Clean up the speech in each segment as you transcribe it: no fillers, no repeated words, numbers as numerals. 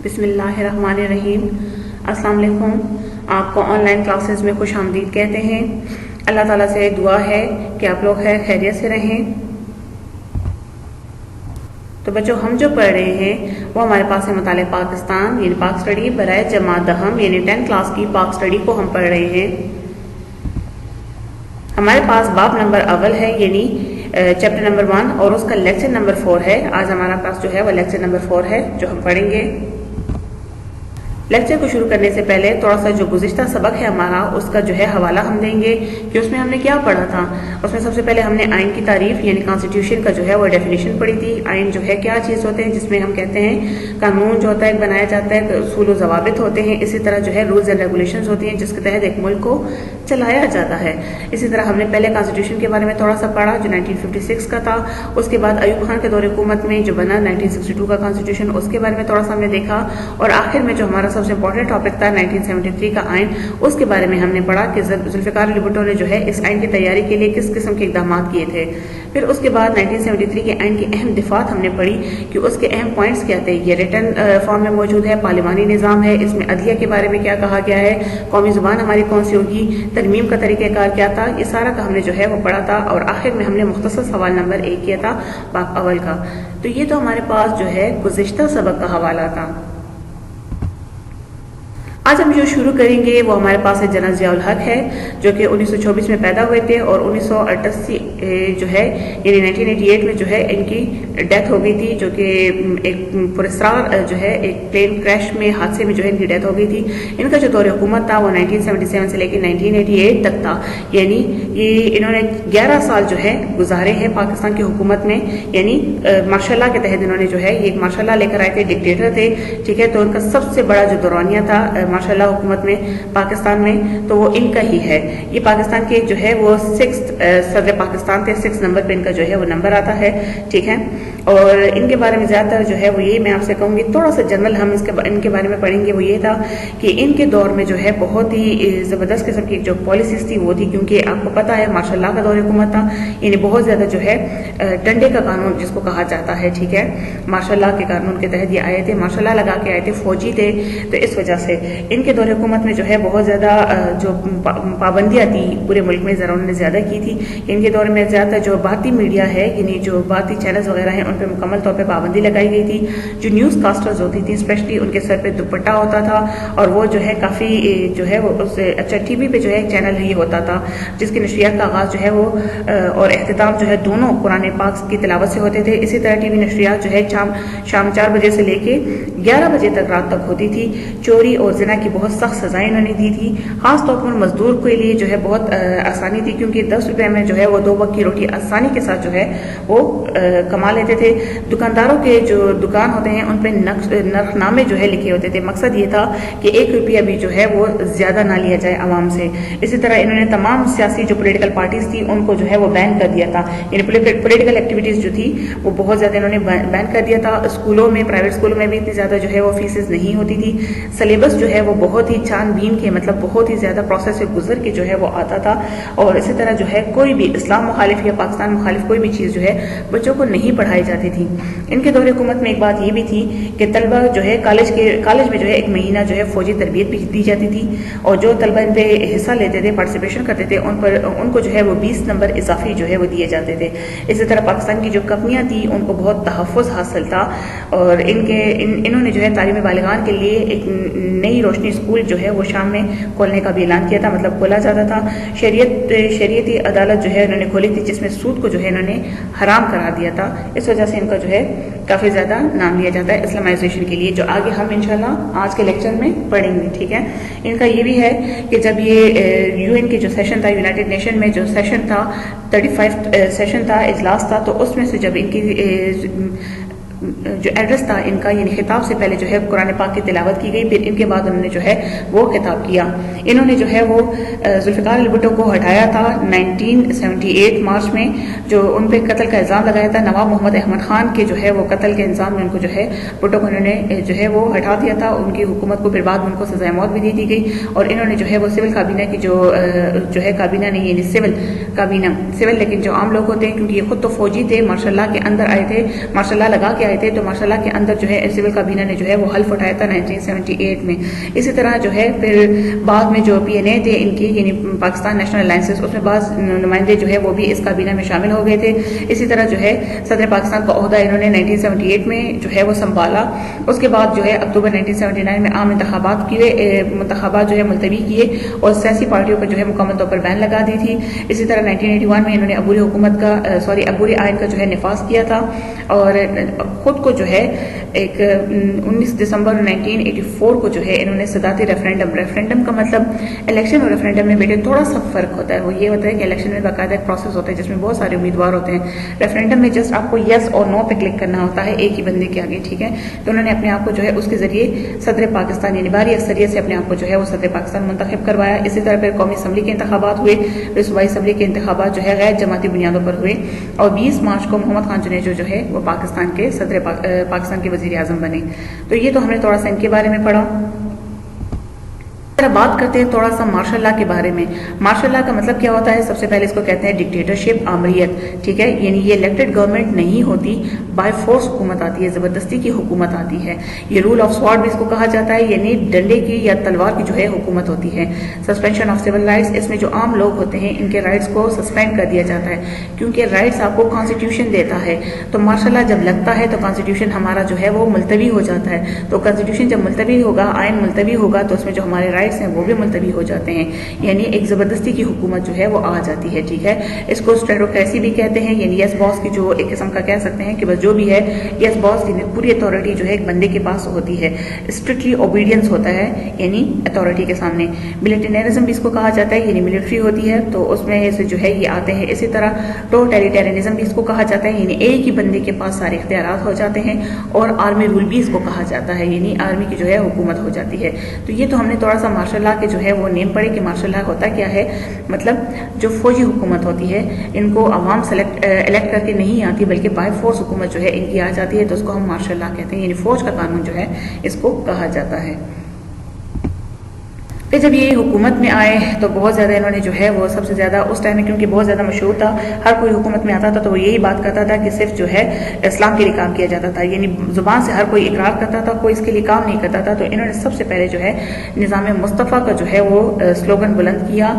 بسم اللہ الرحمن الرحیم۔ السلام علیکم۔ آپ کو آن لائن کلاسز میں خوش آمدید کہتے ہیں۔ اللہ تعالیٰ سے دعا ہے کہ آپ لوگ خیریت سے رہیں۔ تو بچوں، ہم جو پڑھ رہے ہیں وہ ہمارے پاس ہے مطالعہ پاکستان یعنی پاک اسٹڈی برائے جماعت دہم یعنی 10 کلاس کی پاک اسٹڈی کو ہم پڑھ رہے ہیں۔ ہمارے پاس باب نمبر اول ہے یعنی چیپٹر نمبر 1 اور اس کا لیکچر نمبر 4 ہے۔ آج ہمارا پاس جو ہے وہ لیکچر نمبر 4 ہے جو ہم پڑھیں گے۔ لیکچر کو شروع کرنے سے پہلے تھوڑا سا جو گزشتہ سبق ہے ہمارا اس کا جو ہے حوالہ ہم دیں گے کہ اس میں ہم نے کیا پڑھا تھا۔ اس میں سب سے پہلے ہم نے آئین کی تعریف یعنی کانسٹیٹیوشن کا جو ہے وہ ڈیفینیشن پڑھی تھی۔ آئین جو ہے کیا چیز ہوتے ہیں جس میں ہم کہتے ہیں قانون جو ہوتا ہے بنایا جاتا ہے، اصول و ضوابط ہوتے ہیں، اسی طرح جو ہے رولز اینڈ ریگولیشنز ہوتی ہیں جس کے تحت ایک ملک کو چلایا جاتا ہے۔ اسی طرح ہم نے پہلے کانسٹیٹیوشن کے بارے میں تھوڑا سا پڑھا جو 1956 کا تھا۔ اس کے بعد ایوب خان کے دور حکومت میں جو بنا 1962 کا کانسٹیٹیوشن اس کے بارے میں تھوڑا سا ہم نے دیکھا، اور آخر میں جو ہمارا سب سے امپورٹنٹ ٹاپک 1973 کا آئین اس کے بارے میں ہم نے پڑھا کہ ذوالفقار علی بھٹو نے جو ہے اس آئین کی تیاری کے لیے کس قسم کے اقدامات کیے تھے۔ پھر اس کے بعد 1973 کے آئین کی اہم دفعات ہم نے پڑھی کہ اس کے اہم پوائنٹس کیا تھے۔ یہ ریٹن فارم میں موجود ہے، پارلیمانی نظام ہے، اس میں عدلیہ کے بارے میں کیا کہا گیا ہے، قومی زبان ہماری کون سی ہوگی، ترمیم کا طریقہ کار کیا تھا، یہ سارا کا ہم نے جو ہے وہ پڑھا تھا، اور آخر میں ہم نے مختصر سوال نمبر 1 کیا تھا باب اول کا۔ تو یہ تو ہمارے پاس جو ہے گزشتہ سبق کا حوالہ تھا۔ آج ہم جو شروع کریں گے وہ ہمارے پاس ہے جنرل ضیاء الحق ہے جو کہ 1924 میں پیدا ہوئے تھے اور 1988 جو ہے یعنی 1988 میں جو ہے ان کی ڈیتھ ہو گئی تھی، جو کہ ایک پراسرار جو ہے ایک پلین کریش میں حادثے میں جو ہے ان کی ڈیتھ ہو گئی تھی۔ ان کا جو دور حکومت تھا وہ 1977 سے لے کے 1988 تک تھا، یعنی یہ انہوں نے 11 سال جو ہے گزارے ہیں پاکستان کی حکومت میں، یعنی مارشل لا کے تحت انہوں نے جو ہے یہ ایک مارشل لا لے کر آئے تھے، ڈکٹیٹر تھے، ٹھیک ہے۔ تو ان کا سب سے بڑا جو دورانیہ تھا ماشاء اللہ حکومت میں پاکستان میں تو وہ ان کا ہی ہے۔ یہ پاکستان کے جو ہے وہ 6 صدر پاکستان تھے، 6 نمبر پہ ان کا جو ہے وہ نمبر آتا ہے، ٹھیک ہے۔ اور ان کے بارے میں زیادہ تر جو ہے وہ یہ میں آپ سے کہوں گی، تھوڑا سا جنرل ہم ان کے بارے میں پڑھیں گے۔ وہ یہ تھا کہ ان کے دور میں جو ہے بہت ہی زبردست قسم کی جو پالیسیز تھی وہ تھی، کیونکہ آپ کو پتا ہے ماشاء اللہ کا دور حکومت تھا، یعنی بہت زیادہ جو ہے ڈنڈے کا قانون جس کو کہا جاتا ہے، ٹھیک ہے۔ ماشاء اللہ کے قانون کے تحت یہ آئے تھے، ماشاء اللہ لگا کے آئے تھے، فوجی تھے، تو اس وجہ سے ان کے دور حکومت میں جو ہے بہت زیادہ جو پابندیاں تھیں پورے ملک میں ذرا انہوں نے زیادہ کی تھی۔ ان کے دور میں زیادہ جو بھارتی میڈیا ہے یعنی جو بھارتی چینلز وغیرہ ہیں ان پہ مکمل طور پہ پابندی لگائی گئی تھی۔ جو نیوز کاسٹرز ہوتی تھی اسپیشلی ان کے سر پہ دوپٹہ ہوتا تھا، اور وہ جو ہے کافی جو ہے وہ اس اچھا ٹی وی پہ جو ہے ایک چینل ہی ہوتا تھا جس کی نشریات کا آغاز جو ہے وہ اور اختتام جو ہے دونوں قرآن پاک کی تلاوت سے ہوتے تھے۔ اسی طرح ٹی وی نشریات جو ہے شام 4 بجے سے لے کے 11 بجے تک رات تک ہوتی تھی۔ چوری اور زنا کی بہت سخت سزائیں انہوں نے دی تھی، خاص طور پر مزدور کے لیے جو ہے بہت آسانی تھی، کیونکہ 10 روپے میں جو ہے وہ 2 وقت کی روٹی آسانی کے ساتھ جو ہے وہ کما لیتے تھے۔ دکانداروں کے جو دکان ہوتے ہیں ان پہ نرخ نامے جو ہے لکھے ہوتے تھے، مقصد یہ تھا کہ 1 روپیہ بھی جو ہے وہ زیادہ نہ لیا جائے عوام سے۔ اسی طرح انہوں نے تمام سیاسی جو پولیٹیکل پارٹیز تھی ان کو جو ہے وہ بین کر دیا تھا، یعنی پولیٹیکل ایکٹیویٹیز جو تھی وہ بہت زیادہ انہوں نے بین کر دیا تھا۔ اسکولوں میں پرائیویٹ اسکولوں میں بھی اتنی زیادہ جو ہے وہ فیسز نہیں ہوتی تھی، سلیبس جو ہے وہ بہت ہی چھان بین کے مطلب بہت ہی زیادہ پروسیس سے گزر کے جو ہے وہ آتا تھا، اور اسی طرح جو ہے کوئی بھی اسلام مخالف یا پاکستان مخالف کوئی بھی چیز جو ہے بچوں کو نہیں پڑھائی جاتی تھی۔ ان کے دور حکومت میں ایک بات یہ بھی تھی کہ طلبہ جو ہے کالج میں جو ہے 1 مہینہ جو ہے فوجی تربیت بھی دی جاتی تھی، اور جو طلبہ ان پہ حصہ لیتے تھے پارٹیسپیشن کرتے تھے ان کو جو ہے وہ 20 نمبر اضافی جو ہے وہ دیے جاتے تھے۔ اسی طرح پاکستان کی جو کمپنیاں تھیں ان کو بہت تحفظ حاصل تھا، اور انہوں نے جو ہے تعلیم بالغان کے لیے ایک نئی روشنی اسکول جو ہے وہ شام میں کھولنے کا بھی اعلان کیا تھا، مطلب کھولا جاتا تھا۔ شریعتی عدالت جو ہے انہوں نے کھولی تھی جس میں سود کو جو ہے انہوں نے حرام قرار دیا تھا، اس وجہ سے ان کا جو ہے کافی زیادہ نام لیا جاتا ہے اسلامائزیشن کے لیے، جو آگے ہم انشاءاللہ آج کے لیکچر میں پڑھیں گے، ٹھیک ہے۔ ان کا یہ بھی ہے کہ جب یہ UN کے جو سیشن تھا، یونائٹڈ نیشن میں جو سیشن تھا 35 سیشن تھا، اجلاس تھا، تو اس میں سے جب ان کی جو ایڈریس تھا ان کا یعنی خطاب سے پہلے جو ہے قرآن پاک کی تلاوت کی گئی، پھر ان کے بعد انہوں نے جو ہے وہ خطاب کیا۔ انہوں نے جو ہے وہ ذوالفقار علی بھٹو کو ہٹایا تھا 1978 مارچ میں، جو ان پہ قتل کا الزام لگایا تھا۔ نواب محمد احمد خان کے جو ہے وہ قتل کے الزام میں ان کو جو ہے بھٹو کو انہوں نے جو ہے وہ ہٹا دیا تھا ان کی حکومت کو، پھر بعد میں ان کو سزائے موت بھی دی گئی، اور انہوں نے جو ہے وہ سول کابینہ کی جو ہے کابینہ نہیں یعنی سول کابینہ سول لیکن جو عام لوگ ہوتے ہیں کیونکہ یہ خود تو فوجی تھے مارشل لا کے اندر آئے تھے مارشل لا لگا کے آئے تھے تو مارشل لا کے اندر جو ہے سول کابینہ نے جو ہے وہ حلف اٹھایا تھا 1978 میں. اسی طرح جو ہے پھر بعد میں جو پی این اے تھے ان کی یعنی پاکستان نیشنل الائنسز اس میں بعض نمائندے جو ہے وہ بھی اس کابینہ میں شامل ہو گئے تھے. اسی طرح جو ہے صدر پاکستان کا عہدہ انہوں نے 1978 میں جو ہے وہ سنبھالا. اس کے بعد جو ہے اکتوبر 1979 میں عام انتخابات جو ہے ملتوی کیے اور سیاسی پارٹیوں پر جو ہے مکمل طور پر بین لگا دی تھی. اسی طرح 1981 میں انہوں نے عبوری آئین کا جو ہے نفاذ کیا تھا اور خود کو جو ہے ایک 19 دسمبر 1984 کو جو ہے انہوں نے صدارتی ریفرینڈم کا مطلب الیکشن اور ریفرینڈم میں بیٹے تھوڑا سا فرق ہوتا ہے. وہ یہ ہوتا ہے کہ الیکشن میں باقاعدہ ایک پروسیس ہوتا ہے جس میں بہت سارے امیدوار ہوتے ہیں. ریفرینڈم میں جسٹ آپ کو یس اور نو پہ کلک کرنا ہوتا ہے ایک ہی بندے کے آگے, ٹھیک ہے. تو انہوں نے اپنے آپ کو جو ہے اس کے ذریعے صدر پاکستان یعنی بھاری اکثریت سے اپنے آپ کو جو ہے وہ صدر پاکستان منتخب کروایا. اسی طرح پھر قومی اسمبلی کے انتخابات ہوئے, پھر صوبائی اسمبلی کے انتخابات جو ہے غیر جماعتی بنیادوں پر ہوئے اور 20 مارچ کو محمد خان جنیجو جو ہے وہ پاکستان کے صدر پاکستان کے وزیر اعظم بنے. تو یہ تو ہم نے تھوڑا سا ان کے بارے میں پڑھا. بات کرتے ہیں تھوڑا سا مارشل لا کے بارے میں. مارشل لا کا مطلب کیا ہوتا ہے؟ سب سے پہلے اس کو کہتے ہیں ڈکٹیٹرشپ, آمریت, ٹھیک ہے. یعنی یہ الیکٹڈ گورنمنٹ نہیں ہوتی, بائی فورس حکومت آتی ہے, زبردستی کی حکومت آتی ہے. یہ رول آف سوارڈ بھی اس کو کہا جاتا ہے, یعنی ڈنڈے کی یا تلوار کی جو ہے حکومت ہوتی ہے. سسپینشن آف سول رائٹس, اس میں جو عام لوگ ہوتے ہیں ان کے رائٹس کو سسپینڈ کر دیا جاتا ہے کیونکہ رائٹس آپ کو کانسٹیٹیوشن دیتا ہے. تو مارشل لا جب لگتا ہے تو کانسٹیٹیوشن ہمارا جو ہے وہ ملتوی ہو جاتا ہے. تو کانسٹیٹیوشن جب ملتوی ہوگا, آئین ملتوی ہوگا, تو اس میں جو ہمارے رائٹس ہیں وہ بھی ملتوی ہو جاتے ہیں. یعنی ایک زبردستی کی حکومت جو ہے وہ آ جاتی ہے, ٹھیک ہے. اس کو اسٹیٹوکریسی بھی کہتے ہیں, یعنی یس باس کی جو ایک قسم کا کہہ سکتے ہیں کہ بس جو بھی ہے یس باس کی پوری اتھارٹی جو ہے ایک بندے کے پاس ہوتی ہے. اسٹرکٹلی اوبیڈینس ہوتا ہے یعنی اتھارٹی کے سامنے. ملٹریانزم بھی اس کو کہا جاتا ہے, یعنی ملٹری ہوتی ہے تو اس میں سے جو ہے یہ آتے ہیں. اسی طرح ٹوٹلیٹیرینزم بھی اس کو کہا جاتا ہے, یعنی ایک ہی بندے کے پاس سارے اختیارات ہو جاتے ہیں. اور آرمی رول بھی اس کو کہا جاتا ہے, یعنی آرمی کی جو ہے حکومت ہو جاتی ہے. تو یہ تو ہم نے تھوڑا سا مارشل لا کے جو ہے وہ نیم پڑے کہ مارشل لا ہوتا کیا ہے. مطلب جو فوجی حکومت ہوتی ہے ان کو عوام الیکٹ کر کے نہیں آتی بلکہ بائی فورس حکومت جو ہے ان کی آ جاتی ہے, تو اس کو ہم مارشل لا کہتے ہیں, یعنی فوج کا قانون جو ہے اس کو کہا جاتا ہے. پھر جب یہ حکومت میں آئے تو بہت زیادہ انہوں نے جو ہے وہ سب سے زیادہ اس ٹائم میں کیونکہ بہت زیادہ مشہور تھا, ہر کوئی حکومت میں آتا تھا تو وہ یہی بات کرتا تھا کہ صرف جو ہے اسلام کے لیے کام کیا جاتا تھا, یعنی زبان سے ہر کوئی اقرار کرتا تھا, کوئی اس کے لیے کام نہیں کرتا تھا. تو انہوں نے سب سے پہلے جو ہے نظام مصطفیٰ کا جو ہے وہ سلوگن بلند کیا.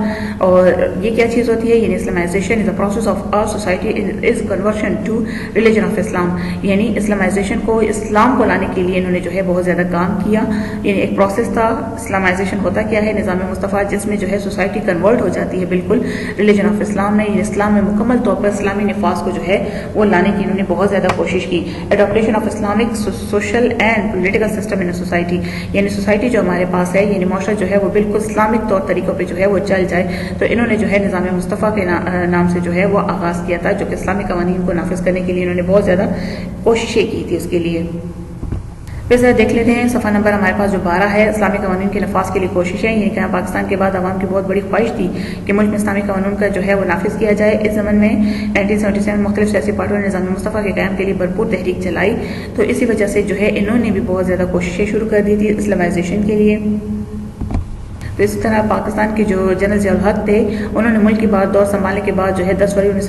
اور یہ کیا چیز ہوتی ہے؟ یعنی Islamization is a process of our society is conversion to religion of Islam. یعنی اسلامائزیشن کو اسلام کو لانے کے لیے انہوں نے جو ہے بہت زیادہ کام کیا. یعنی ایک پروسیس تھا. اسلامائزیشن ہوتا کیا ہے؟ نظام مصطفیٰ جس میں جو ہے سوسائٹی کنورٹ ہو جاتی ہے بالکل ریلیجن آف اسلام میں. اسلام میں مکمل طور پر اسلامی نفاذ کو جو ہے وہ لانے کی انہوں نے بہت زیادہ کوشش کی. Adaptation of Islamic social and political system in society, یعنی سوسائٹی جو ہمارے پاس ہے یعنی معاشرہ جو ہے وہ بالکل اسلامک طور طریقوں پہ جو ہے وہ چل جائے. تو انہوں نے جو ہے نظام مصطفیٰ کے نام سے جو ہے وہ آغاز کیا تھا, جو کہ اسلامی قوانین کو نافذ کرنے کے لیے انہوں نے بہت زیادہ کوششیں کی تھی اس کے لیے. پھر ذرا دیکھ لیتے ہیں صفحہ نمبر ہمارے پاس جو 12 ہے, اسلامی قانون کے نفاذ کے لیے کوششیں. یعنی کہ پاکستان کے بعد عوام کی بہت بڑی خواہش تھی کہ ملک میں اسلامی قانون کا جو ہے وہ نافذ کیا جائے. اس زمن میں 1977 مختلف سیاسی پارٹیوں نے نظام مصطفیٰ کے قیام کے لیے بھرپور تحریک چلائی. تو اسی وجہ سے جو ہے انہوں نے بھی بہت زیادہ کوششیں شروع کر دی تھی اسلامائزیشن کے لیے. تو اس طرح پاکستان کے جو جنرل ضیاء الحق تھے انہوں نے ملک کی بات دور سنبھالنے کے بعد جو ہے 10 فروری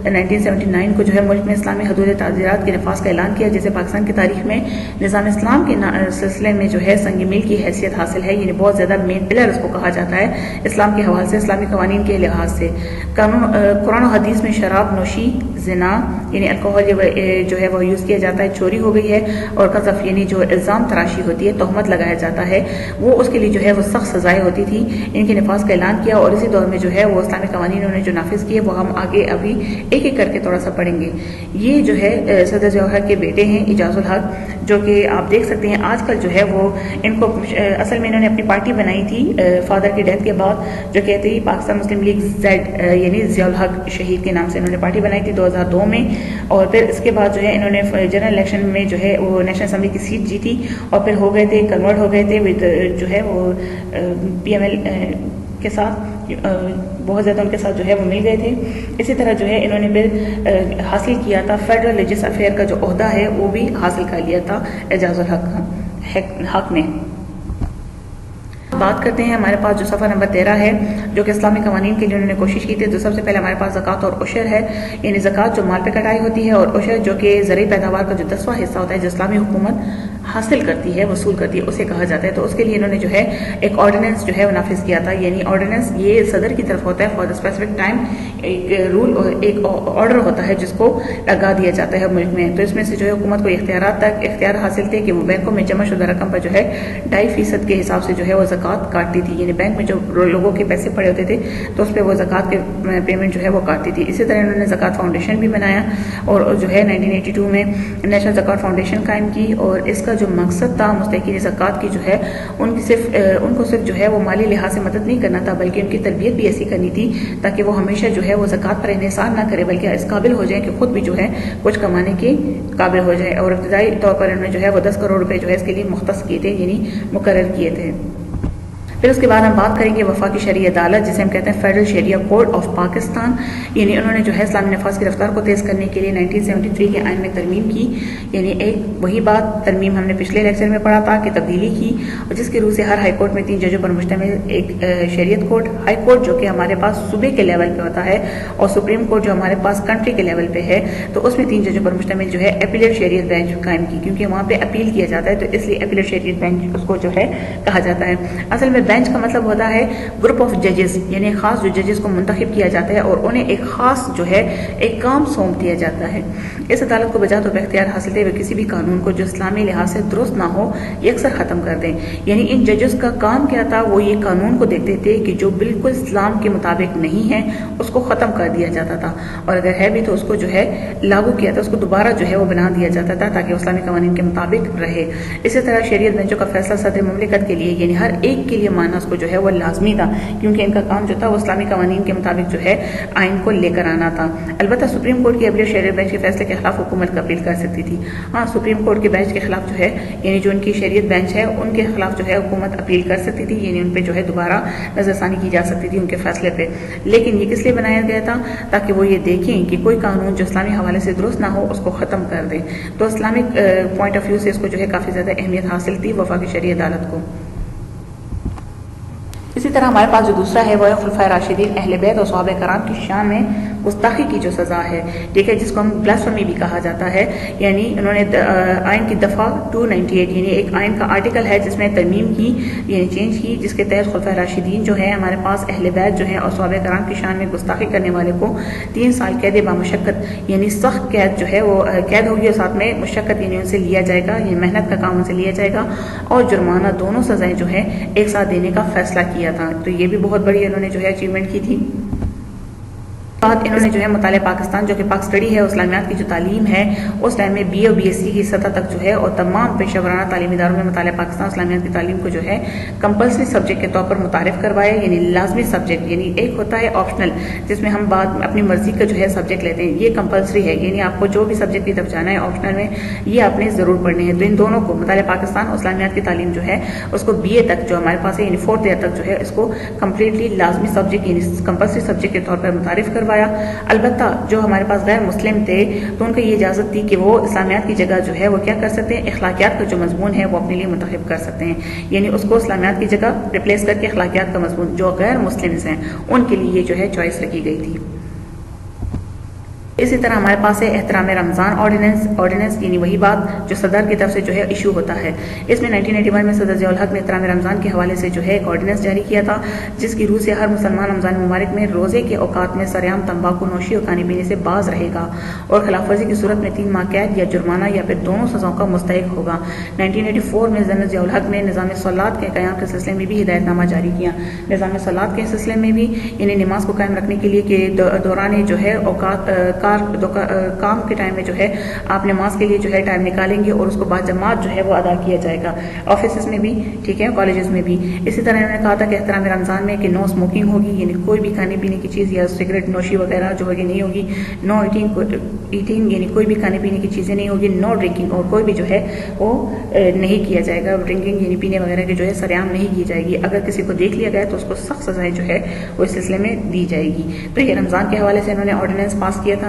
1979 کو جو ہے ملک میں اسلامی حدود تعزیرات کے نفاذ کا اعلان کیا, جسے پاکستان کی تاریخ میں نظام اسلام کے سلسلے میں جو ہے سنگ میل کی حیثیت حاصل ہے. یعنی بہت زیادہ مین پلر اس کو کہا جاتا ہے اسلام کے حوالے سے, اسلامی قوانین کے لحاظ سے. قرآن و حدیث میں شراب نوشی, زنا یعنی الکوہل جو ہے وہ یوز کیا جاتا ہے, چوری ہو گئی ہے, اور قذف یعنی جو الزام تراشی ہوتی ہے, تہمت لگایا جاتا ہے, وہ اس کے لیے جو ہے وہ سخت سزائیں ہوتی تھی. ان کے نفاذ کا اعلان کیا اور اسی دور میں جو ہے وہ اسلامی قوانین انہوں نے جو نافذ کیے وہ ہم آگے ابھی ایک ایک کر کے تھوڑا سا پڑھیں گے. یہ جو ہے صدر ضیاء الحق کے بیٹے ہیں اعجاز الحق, جو کہ آپ دیکھ سکتے ہیں آج کل جو ہے وہ ان کو اصل میں انہوں نے اپنی پارٹی بنائی تھی فادر کی ڈیتھ کے بعد, جو کہتے ہیں پاکستان مسلم لیگ زیڈ, یعنی ضیاء الحق شہید کے نام سے انہوں نے پارٹی بنائی تھی 2002 میں. اور پھر اس کے بعد جو ہے انہوں نے جنرل الیکشن میں جو ہے وہ نیشنل اسمبلی کی سیٹ جیتی اور پھر ہو گئے تھے کنورٹ ہو گئے تھے ود جو ہے وہ پی ایم ایل کے ساتھ, بہت زیادہ ان کے ساتھ جو ہے وہ مل گئے تھے. اسی طرح جو ہے انہوں نے پھر حاصل کیا تھا فیڈرل ریلیجس افیئر کا جو عہدہ ہے وہ بھی حاصل کر لیا تھا اعجاز الحق نے. بات کرتے ہیں ہمارے پاس جو صفحہ نمبر 13 ہے جو کہ اسلامی قوانین کے لیے انہوں نے کوشش کی تھی، تو سب سے پہلے ہمارے پاس زکوٰۃ اور عشر ہے، یعنی زکوٰۃ جو مال پہ کٹائی ہوتی ہے، اور عشر جو کہ زرعی پیداوار کا جو 10واں حصہ ہوتا ہے جو اسلامی حکومت حاصل کرتی ہے، وصول کرتی ہے، اسے کہا جاتا ہے۔ تو اس کے لیے انہوں نے جو ہے ایک آرڈیننس جو ہے وہ نافذ کیا تھا، یعنی آرڈیننس یہ صدر کی طرف ہوتا ہے فار دا اسپیسیفک ٹائم، ایک رول اور ایک آرڈر ہوتا ہے جس کو لگا دیا جاتا ہے ملک میں۔ تو اس میں سے جو ہے حکومت کو اختیار حاصل تھے کہ وہ بینکوں میں جمع شدہ رقم پر جو ہے 2.5% کے حساب سے جو ہے وہ زکوٰۃ کاٹتی تھی، یعنی بینک میں جو لوگوں کے پیسے پڑے ہوتے تھے تو اس پہ وہ زکوٰۃ کے پیمنٹ جو ہے وہ کاٹتی تھی۔ اسی طرح انہوں نے زکوٰۃ فاؤنڈیشن بھی بنایا اور جو ہے 1982 میں نیشنل زکوٰۃ فاؤنڈیشن قائم کی، اور اس کا جو مقصد تھا مستحقین زکوٰۃ کی جو ہے ان کو صرف جو ہے وہ مالی لحاظ سے مدد نہیں کرنا تھا، بلکہ ان کی تربیت بھی ایسی کرنی تھی تاکہ وہ ہمیشہ جو ہے وہ زکوٰۃ پر انحصار نہ کرے، بلکہ اس قابل ہو جائیں کہ خود بھی جو ہے کچھ کمانے کے قابل ہو جائے۔ اور ابتدائی طور پر انہوں نے جو ہے وہ 10 کروڑ روپے جو ہے اس کے لیے مختص کیے تھے، یعنی مقرر کیے تھے۔ پھر اس کے بعد ہم بات کریں گے وفاقی شرعی عدالت، جسے ہم کہتے ہیں federal Shariah code of Pakistan, یعنی انہوں نے جو ہے اسلامی نفاذ کی رفتار کو تیز کرنے کے لیے 1973 کے آئین میں ترمیم کی، یعنی ایک وہی بات ترمیم ہم نے پچھلے لیکچر میں پڑھا تھا کہ تبدیلی کی، اور جس کی روح سے ہر ہائی کورٹ میں 3 ججوں پر مشتمل ایک شریعت کورٹ، ہائی کورٹ جو کہ ہمارے پاس صوبے کے لیول پہ ہوتا ہے، اور سپریم کورٹ جو ہمارے پاس کنٹری کے لیول پہ ہے، تو اس میں 3 ججوں پر مشتمل جو ہے اپیلیٹ شریعت بینچ قائم کی، کیونکہ وہاں پہ اپیل کیا جاتا ہے تو اس لیے اپیلیٹ شریعت بینچ اس کو جو ہے کہا جاتا ہے۔ اصل میں بینچ کا مطلب ہوتا ہے گروپ آف ججز، یعنی خاص جو ججز کو منتخب کیا جاتا ہے اور انہیں ایک خاص جو ہے ایک کام سونپ دیا جاتا ہے۔ اس عدالت کو بجا تو اختیار حاصل ہوئے کسی بھی قانون کو جو اسلامی لحاظ سے درست نہ ہو یکسر ختم کر دیں، یعنی ان ججز کا کام کیا تھا، وہ یہ قانون کو دیکھتے تھے کہ جو بالکل اسلام کے مطابق نہیں ہے اس کو ختم کر دیا جاتا تھا، اور اگر ہے بھی تو اس کو جو ہے لاگو کیا تھا، اس کو دوبارہ جو ہے وہ بنا دیا جاتا تھا تاکہ اسلامی قوانین کے مطابق رہے۔ اسی طرح شریعت بینچوں کا فیصلہ صدر مملکت کے لیے، یعنی ہر ایک کے لیے ماننا اس کو جو ہے وہ لازمی تھا، کیونکہ ان کا کام جو تھا وہ اسلامی قوانین کے مطابق جو ہے آئین کو لے کر آنا تھا۔ البتہ سپریم کورٹ کی اپیلیٹ شریعت بینچ کے فیصلے کے خلاف حکومت کا اپیل کر سکتی تھی۔ ہاں، سپریم کورٹ کے بینچ کے خلاف جو ہے، یعنی جو ان کی شریعت بینچ ہے ان کے خلاف جو ہے حکومت اپیل کر سکتی تھی، یعنی ان پہ جو ہے دوبارہ نظر ثانی کی جا سکتی تھی ان کے فیصلے پہ۔ لیکن یہ کس لیے بنایا گیا تھا؟ تاکہ وہ یہ دیکھیں کہ کوئی قانون جو اسلامی حوالے سے درست نہ ہو اس کو ختم کر دیں۔ تو اسلامک پوائنٹ آف ویو سے اس کو جو ہے کافی زیادہ اہمیت حاصل تھی وفاقی شرعی عدالت کو۔ اسی طرح ہمارے پاس جو دوسرا ہے وہ ہے خلفائے راشدین اہل بیت اور صحابہ کرام کی شان میں گستاخی کی جو سزا ہے، ٹھیک ہے، جس کو ہم بلاسفمی بھی کہا جاتا ہے، یعنی انہوں نے آئین کی دفعہ 298، یعنی ایک آئین کا آرٹیکل ہے جس میں ترمیم کی، یعنی چینج کی، جس کے تحت خلفائے راشدین جو ہے ہمارے پاس اہل بیت جو ہے اور صحابہ کرام کی شان میں گستاخی کرنے والے کو 3 سال قید بامشقت، یعنی سخت قید جو ہے وہ قید ہوگی، اور ساتھ میں مشقت یعنی ان سے لیا جائے گا، یعنی محنت کا کام ان سے لیا جائے گا، اور جرمانہ، دونوں سزائیں جو ہے ایک ساتھ دینے کا فیصلہ کیا تھا۔ تو یہ بھی بہت بڑی انہوں نے جو ہے اچیومنٹ کی تھی۔ بعد انہوں نے جو ہے مطالعہ پاکستان جو کہ پاک اسٹڈی ہے، اسلامیات کی جو تعلیم ہے اس ٹائم میں بی اے اور بی ایس سی کی سطح تک جو ہے، اور تمام پیشہ ورانہ تعلیمی اداروں میں مطالعہ پاکستان اسلامیات کی تعلیم کو جو ہے کمپلسری سبجیکٹ کے طور پر متعارف کروایا، یعنی لازمی سبجیکٹ، یعنی ایک ہوتا ہے آپشنل جس میں ہم بعد میں اپنی مرضی کا جو ہے سبجیکٹ لیتے ہیں، یہ کمپلسری ہے، یعنی آپ کو جو بھی سبجیکٹ کی طرف جانا ہے آپشنل میں یہ آپ نے ضرور پڑھنے ہیں۔ تو ان دونوں کو مطالعہ پاکستان اور اسلامیات کی تعلیم جو ہے اس کو بی اے تک جو ہمارے پاس ہے، یعنی 4th ایئر تک جو ہے اس کو کمپلیٹلی لازمی سبجیکٹ یعنی کمپلسری سبجیکٹ کے طور پر متعارف کروایا۔ البتہ جو ہمارے پاس غیر مسلم تھے تو ان کو یہ اجازت تھی کہ وہ اسلامیات کی جگہ جو ہے وہ کیا کر سکتے ہیں، اخلاقیات کا جو مضمون ہے وہ اپنے لیے منتخب کر سکتے ہیں، یعنی اس کو اسلامیات کی جگہ ریپلیس کر کے اخلاقیات کا مضمون جو غیر مسلمز ہیں ان کے لیے جو ہے چوائس رکھی گئی تھی۔ اسی طرح ہمارے پاس ہے احترام رمضان آرڈیننس، یعنی وہی بات جو صدر کی طرف سے جو ہے ایشو ہوتا ہے۔ اس میں 1981 میں صدر ضیاء الحق نے احترام رمضان کے حوالے سے جو ہے ایک آرڈیننس جاری کیا تھا، جس کی روح سے ہر مسلمان رمضان مبارک میں روزے کے اوقات میں سرعام تمباکو نوشی اور کھانے پینے سے باز رہے گا، اور خلاف ورزی کی صورت میں 3 ماہ قید یا جرمانہ یا پھر دونوں سزاؤں کا مستحق ہوگا۔ 1984 میں جنرل ضیاء الحق نے نظام صلات کے قیام کے سلسلے میں بھی ہدایت نامہ جاری کیا، نظام صلات کے سلسلے میں بھی، یعنی نماز کو قائم رکھنے کے لیے کہ دوران جو ہے اوقات کام کے ٹائم میں جو ہے آپ نماز کے لیے جو ہے ٹائم نکالیں گے اور اس کو بعد جماعت جو ہے وہ ادا کیا جائے گا، آفیسز میں بھی، ٹھیک ہے، کالجز میں بھی۔ اسی طرح انہوں نے کہا تھا کہ احترام رمضان میں کہ نو اسموکنگ ہوگی، یعنی کوئی بھی کھانے پینے کی چیز یا سگریٹ نوشی وغیرہ جو ہوگی نہیں ہوگی، نو ایٹنگ یعنی کوئی بھی کھانے پینے کی چیزیں نہیں ہوگی، نو ڈرنکنگ، اور کوئی بھی جو ہے وہ نہیں کیا جائے گا، ڈرنکنگ یعنی پینے وغیرہ کی جو ہے سرعام نہیں کی جائے گی، اگر کسی کو دیکھ لیا گیا تو اس کو سخت سزائیں جو ہے وہ اس سلسلے میں دی جائے گی۔ تو یہ رمضان کے حوالے سے انہوں نے آرڈیننس پاس کیا تھا۔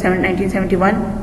1971,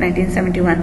1971।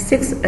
6